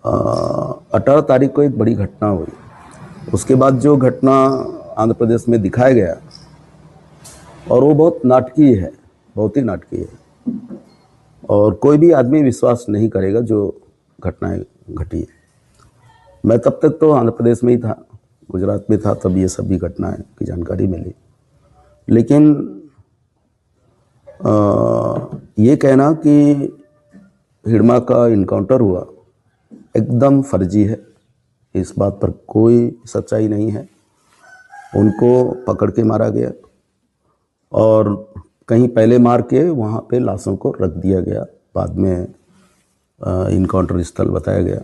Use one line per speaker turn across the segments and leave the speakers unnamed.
18 तारीख को एक बड़ी घटना हुई। उसके बाद जो घटना आंध्र प्रदेश में दिखाया गया और वो बहुत नाटकीय है, बहुत ही नाटकीय है, और कोई भी आदमी विश्वास नहीं करेगा जो घटनाएं घटी है। मैं तब तक तो आंध्र प्रदेश में ही था, गुजरात में था, तब ये सभी घटनाएं की जानकारी मिली। लेकिन ये कहना कि हिडमा का इनकाउंटर हुआ एकदम फर्जी है, इस बात पर कोई सच्चाई नहीं है। उनको पकड़ के मारा गया और कहीं पहले मार के वहाँ पे लाशों को रख दिया गया, बाद में इनकाउंटर स्थल बताया गया,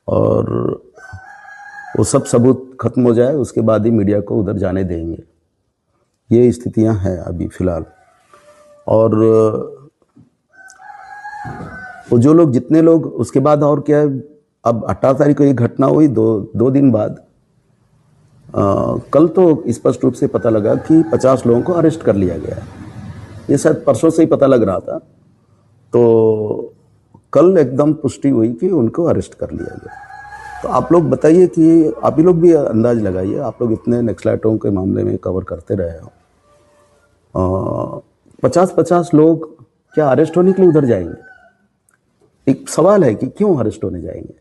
और वो सब सबूत खत्म हो जाए उसके बाद ही मीडिया को उधर जाने देंगे। ये स्थितियां हैं अभी फ़िलहाल। और वो जो लोग, जितने लोग उसके बाद, और क्या है, अब 18 तारीख को ये घटना हुई, दो दिन बाद कल तो स्पष्ट रूप से पता लगा कि 50 लोगों को अरेस्ट कर लिया गया है। ये शायद परसों से ही पता लग रहा था, तो कल एकदम पुष्टि हुई कि उनको अरेस्ट कर लिया गया। तो आप लोग बताइए कि आप ही लोग भी अंदाज लगाइए, आप लोग इतने नक्सलाइटों के मामले में कवर करते रहे हो, 50-50 लोग क्या अरेस्ट होने के लिए उधर जाएंगे? एक सवाल है कि क्यों अरेस्ट होने जाएंगे?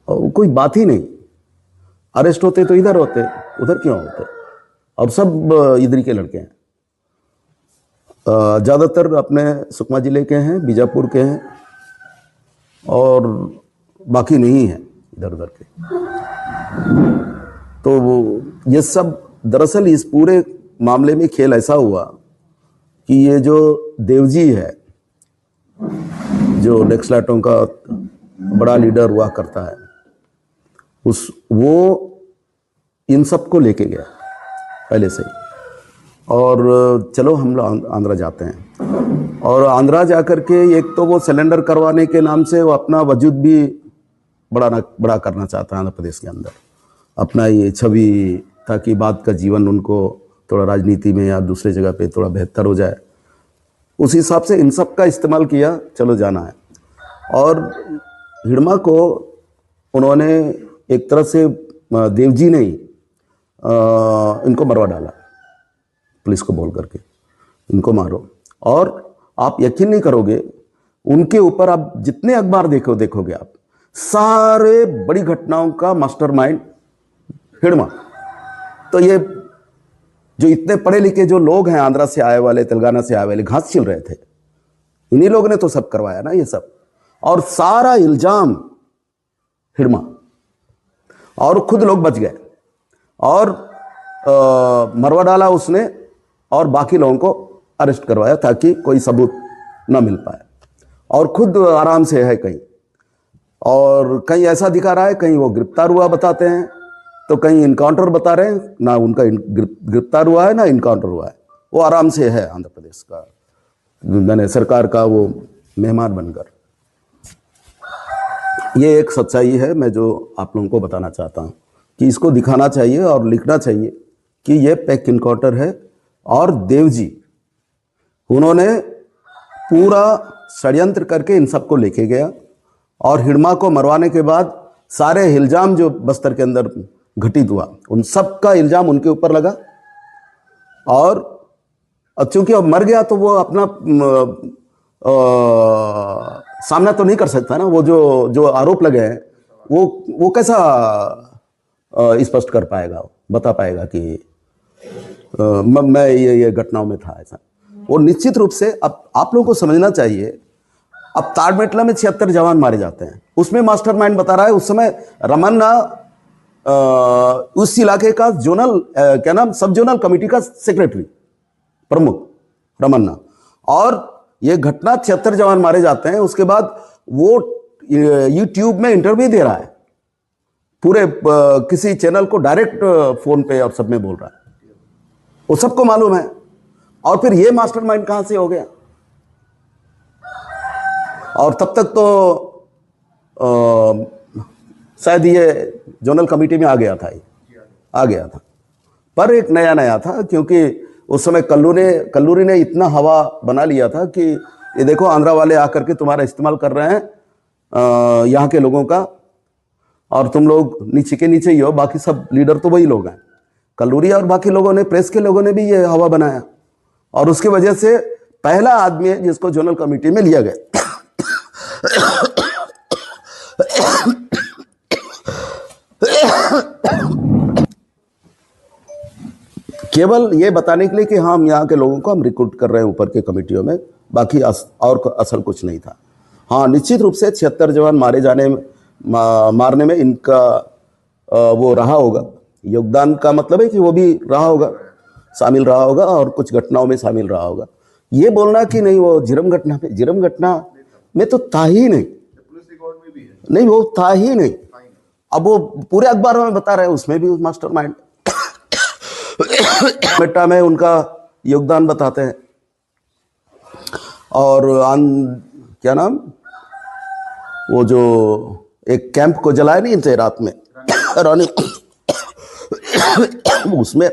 और कोई बात ही नहीं, अरेस्ट होते तो इधर होते, उधर क्यों होते? और सब इधर के लड़के हैं, ज़्यादातर अपने सुकमा जिले के हैं, बीजापुर के हैं, और बाकी नहीं है इधर उधर के। तो वो ये सब दरअसल इस पूरे मामले में खेल ऐसा हुआ कि ये जो देवजी है, जो नक्सलाइटों का बड़ा लीडर हुआ करता है, वो इन सबको लेके गया पहले से ही। और चलो हम लोग आंध्रा जाते हैं, और आंध्रा जाकर के एक तो वो सिलेंडर करवाने के नाम से वो अपना वजूद भी बड़ा करना चाहता है आंध्र प्रदेश के अंदर, अपना ये छवि, ताकि बाद का जीवन उनको थोड़ा राजनीति में या दूसरे जगह पे थोड़ा बेहतर हो जाए। उस हिसाब से इन सब का इस्तेमाल किया, चलो जाना है। और हिडमा को उन्होंने एक तरह से देवजी ने ही इनको मरवा डाला, पुलिस को बोल करके इनको मारो। और आप यकीन नहीं करोगे, उनके ऊपर आप जितने अखबार देखोगे आप, सारे बड़ी घटनाओं का मास्टरमाइंड हिडमा। तो ये जो इतने पढ़े लिखे जो लोग हैं, आंध्रा से आए वाले, तेलंगाना से आए वाले, घास छिल रहे थे, इन्हीं लोगों ने तो सब करवाया ना ये सब। और सारा इल्जाम हिडमा, और खुद लोग बच गए, और मरवा डाला उसने, और बाकी लोगों को अरेस्ट करवाया ताकि कोई सबूत ना मिल पाए, और खुद आराम से है कहीं। और कहीं ऐसा दिखा रहा है, कहीं वो गिरफ्तार हुआ बताते हैं, तो कहीं इनकाउंटर बता रहे हैं, ना उनका गिरफ्तार हुआ है ना इनकाउंटर हुआ है। वो आराम से है आंध्र प्रदेश का, मैंने सरकार का वो मेहमान बनकर। ये एक सच्चाई है, मैं जो आप लोगों को बताना चाहता हूँ कि इसको दिखाना चाहिए और लिखना चाहिए कि ये पैक इनकाउंटर है। और देवजी, उन्होंने पूरा षड्यंत्र करके इन सबको लेके गया, और हिडमा को मरवाने के बाद सारे इल्जाम जो बस्तर के अंदर घटित हुआ, उन सब का इल्जाम उनके ऊपर लगा। और चूंकि अब मर गया तो वो अपना सामना तो नहीं कर सकता ना, वो जो आरोप लगे हैं वो कैसा स्पष्ट कर पाएगा, बता पाएगा कि मैं ये घटनाओं में था ऐसा। वो निश्चित रूप से, अब आप लोगों को समझना चाहिए, अब ताड़मेटला में 76 जवान मारे जाते हैं, उसमें मास्टरमाइंड बता रहा है उस समय रमन्ना, उस इलाके का जोनल क्या नाम, सब जोनल कमेटी का सेक्रेटरी प्रमुख रमन्ना। और ये घटना 76 जवान मारे जाते हैं, उसके बाद वो यूट्यूब में इंटरव्यू दे रहा है, पूरे किसी चैनल को डायरेक्ट फोन पे और सब में बोल रहा है, वो सबको मालूम है। और फिर ये मास्टरमाइंड कहां से हो गया? और तब तक तो शायद ये जोनल कमेटी में आ गया था, पर एक नया था, क्योंकि उस समय कल्लूरी ने इतना हवा बना लिया था कि ये देखो आंध्रा वाले आकर के तुम्हारा इस्तेमाल कर रहे हैं, यहाँ के लोगों का, और तुम लोग नीचे के नीचे ही हो, बाकी सब लीडर तो वही लोग हैं। कलूरिया और बाकी लोगों ने, प्रेस के लोगों ने भी ये हवा बनाया, और उसकी वजह से पहला आदमी है जिसको जोनल कमेटी में लिया गया। केवल ये बताने के लिए कि हम यहाँ के लोगों को हम रिक्रूट कर रहे हैं ऊपर के कमेटियों में, बाकी और असल कुछ नहीं था। हाँ, निश्चित रूप से 76 जवान मारने में इनका वो रहा होगा, योगदान का मतलब है कि वो भी रहा होगा, शामिल रहा होगा, और कुछ घटनाओं में शामिल रहा होगा। ये बोलना कि नहीं वो जिरम घटना में तो था ही नहीं, नहीं वो था ही नहीं। अब वो पूरे अखबार में बता रहे हैं, उसमें भी मास्टरमाइंड बेटा में उनका योगदान बताते हैं। और क्या नाम, वो जो एक कैंप को जलाया नहीं थे रात में रानी, उसमें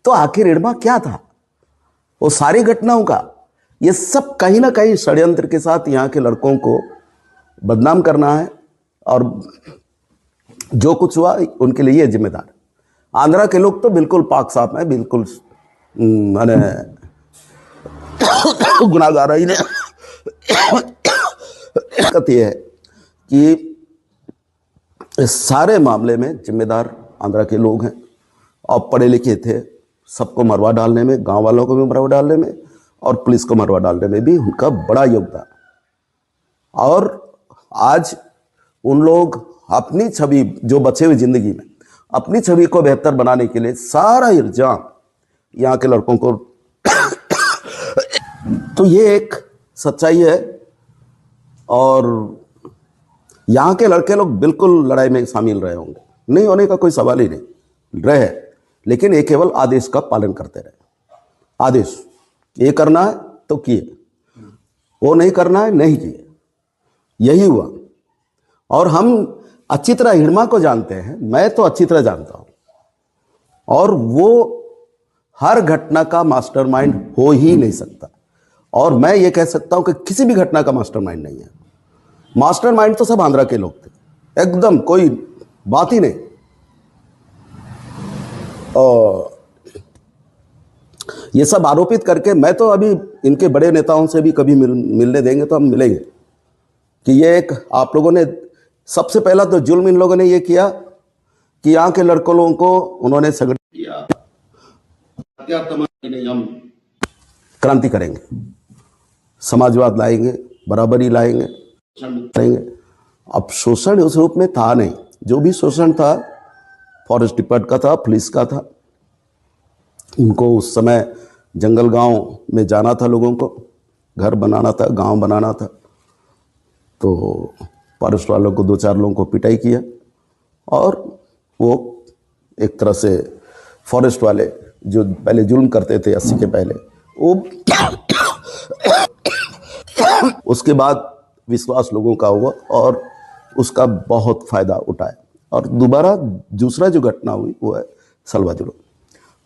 तो आखिर हिड़मा क्या था? वो सारी घटनाओं का ये सब कहीं ना कहीं षड्यंत्र के साथ यहाँ के लड़कों को बदनाम करना है, और जो कुछ हुआ उनके लिए जिम्मेदार। आंध्रा के लोग तो बिल्कुल पाक साफ हैं, बिल्कुल मैंने गुनाहगार ही ने ये है कि इस सारे मामले में जिम्मेदार आंध्रा के लोग हैं, और पढ़े लिखे थे, सबको मरवा डालने में, गांव वालों को भी मरवा डालने में, और पुलिस को मरवा डालने में भी उनका बड़ा योगदान। और आज उन लोग अपनी छवि, जो बचे हुए जिंदगी में अपनी छवि को बेहतर बनाने के लिए सारा इल्जाम यहाँ के लड़कों को तो ये एक सच्चाई है। और यहाँ के लड़के लोग बिल्कुल लड़ाई में शामिल रहे होंगे, नहीं होने का कोई सवाल ही नहीं रहे, लेकिन ये केवल आदेश का पालन करते रहे। आदेश ये करना है तो किए, वो नहीं करना है नहीं किए, यही हुआ। और हम अच्छी तरह हिड़मा को जानते हैं, मैं तो अच्छी तरह जानता हूं, और वो हर घटना का मास्टरमाइंड हो ही नहीं सकता। और मैं ये कह सकता हूं कि किसी भी घटना का मास्टरमाइंड नहीं है। मास्टरमाइंड तो सब आंध्रा के लोग थे, एकदम कोई बात ही नहीं। और ये सब आरोपित करके, मैं तो अभी इनके बड़े नेताओं से भी कभी मिलने देंगे तो हम मिलेंगे कि ये एक, आप लोगों ने सबसे पहला तो जुल्म इन लोगों ने ये किया कि यहाँ के लड़कों लोगों को उन्होंने संगठित किया, हम क्रांति करेंगे, समाजवाद लाएंगे, बराबरी लाएंगे। अब शोषण उस रूप में था नहीं, जो भी शोषण था फॉरेस्ट डिपार्टमेंट का था, पुलिस का था। उनको उस समय जंगल गांव में जाना था, लोगों को घर बनाना था, गांव बनाना था, तो फॉरेस्ट वालों को 2-4 लोगों को पिटाई किया, और वो एक तरह से फॉरेस्ट वाले जो पहले जुल्म करते थे 80 के पहले, वो उसके बाद विश्वास लोगों का हुआ और उसका बहुत फायदा उठाया। और दोबारा दूसरा जो घटना हुई वो है सलवा जुल्म।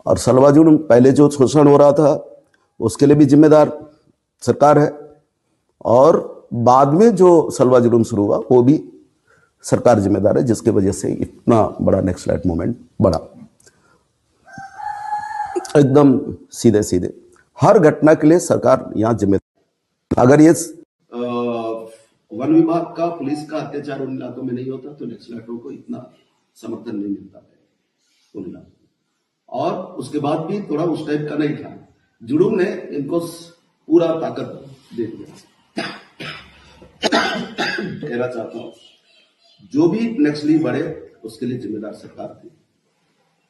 और सलवा जुल्म पहले जो शोषण हो रहा था उसके लिए भी जिम्मेदार सरकार है, और बाद में जो सलवा जुल्म शुरू हुआ वो भी सरकार जिम्मेदार है, जिसके वजह से इतना बड़ा नक्सलाइट मूवमेंट बढ़ा। एकदम सीधे सीधे हर घटना के लिए सरकार यहाँ जिम्मेदार। अगर ये वन विभाग का, पुलिस का अत्याचार उन इलाकों में नहीं होता तो नक्सलाइटों को इतना समर्थन नहीं मिलता है उन इलाकों। और उसके बाद भी थोड़ा उस टाइप का नहीं था। जुड़ूम ने इनको पूरा ताकत दे दिया। कहना चाहता हूं, जो भी नक्सली बढ़े उसके लिए जिम्मेदार सरकार थी,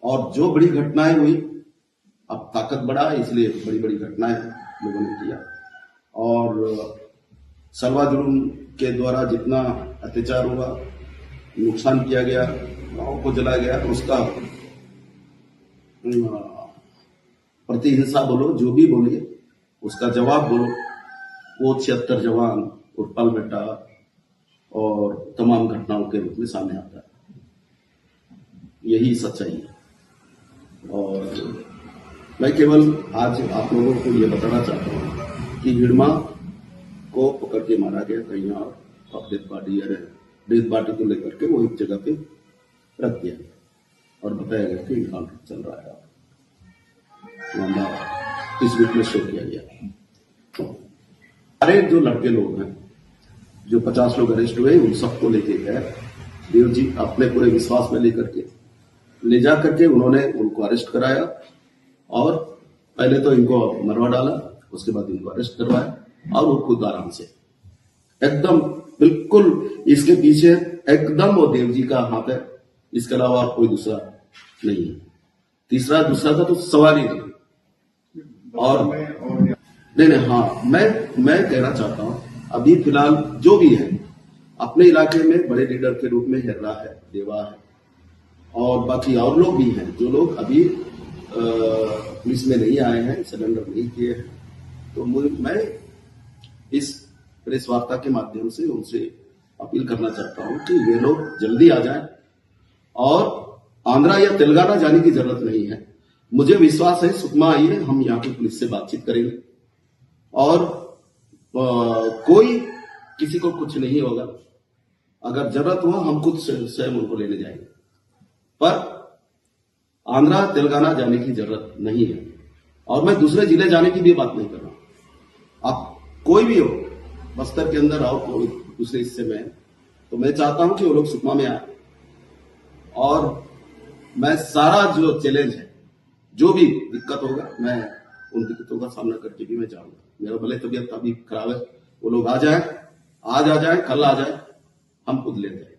और जो बड़ी घटनाएं हुई, अब ताकत बढ़ा इसलिए बड़ी बड़ी घटनाएं लोगों ने किया। और सलवा जुल्म के द्वारा जितना अत्याचार हुआ, नुकसान किया गया, गांव को जलाया गया, उसका प्रतिहिंसा बोलो, जो भी बोलिए, उसका जवाब बोलो, वो 76 जवान और पल बेटा और तमाम घटनाओं के रूप में सामने आता है। यही सच्चाई है। और मैं केवल आज आप लोगों को ये बताना चाहता हूँ कि हिड़मा को पकड़ के मारा गया कहीं और, और डेथ पार्टी को लेकर के वो एक जगह पे रख दिया गया और बताया गया कि इनकाउंटर चल रहा है। इस बीच में शो किया गया। सारे जो लड़के लोग हैं, जो 50 लोग अरेस्ट हुए, उन सबको लेके गए देव जी अपने पूरे विश्वास में लेकर के ले जा करके उन्होंने उनको अरेस्ट कराया और पहले तो इनको मरवा डाला, उसके बाद इनको अरेस्ट करवाया और वो खुद आराम से एकदम बिल्कुल इसके पीछे एकदम वो देव जी का हाथ है, इसके अलावा कोई दूसरा नहीं है। दूसरा का तो सवाल ही नहीं। और नहीं, हाँ, मैं कहना चाहता हूं अभी फिलहाल जो भी है अपने इलाके में बड़े लीडर के रूप में हिर्रा है, देवा है और बाकी और लोग भी हैं जो लोग अभी पुलिस में नहीं आए हैं, सरेंडर नहीं किए हैं। तो मैं इस प्रेस वार्ता के माध्यम से उनसे अपील करना चाहता हूं कि ये लोग जल्दी आ जाएं और आंध्रा या तेलंगाना जाने की जरूरत नहीं है। मुझे विश्वास है सुकमा आइए, हम यहाँ पे पुलिस से बातचीत करेंगे और कोई किसी को कुछ नहीं होगा। अगर जरूरत हो हम खुद स्वयं उनको लेने जाएंगे, पर आंध्रा तेलंगाना जाने की जरूरत नहीं है। और मैं दूसरे जिले जाने की भी बात नहीं कर रहा। आप कोई भी हो, बस्तर के अंदर आओ, कोई दूसरे हिस्से में, तो मैं चाहता हूं कि वो लोग सुकमा में आए और मैं सारा जो चैलेंज है, जो भी दिक्कत होगा, मैं उन दिक्कतों का सामना करके भी मैं जाऊंगा। मेरा भले तबीयत अभी खराब है, वो लोग आ जाए, आज आ जाए, कल आ जाए, हम खुद लेते हैं।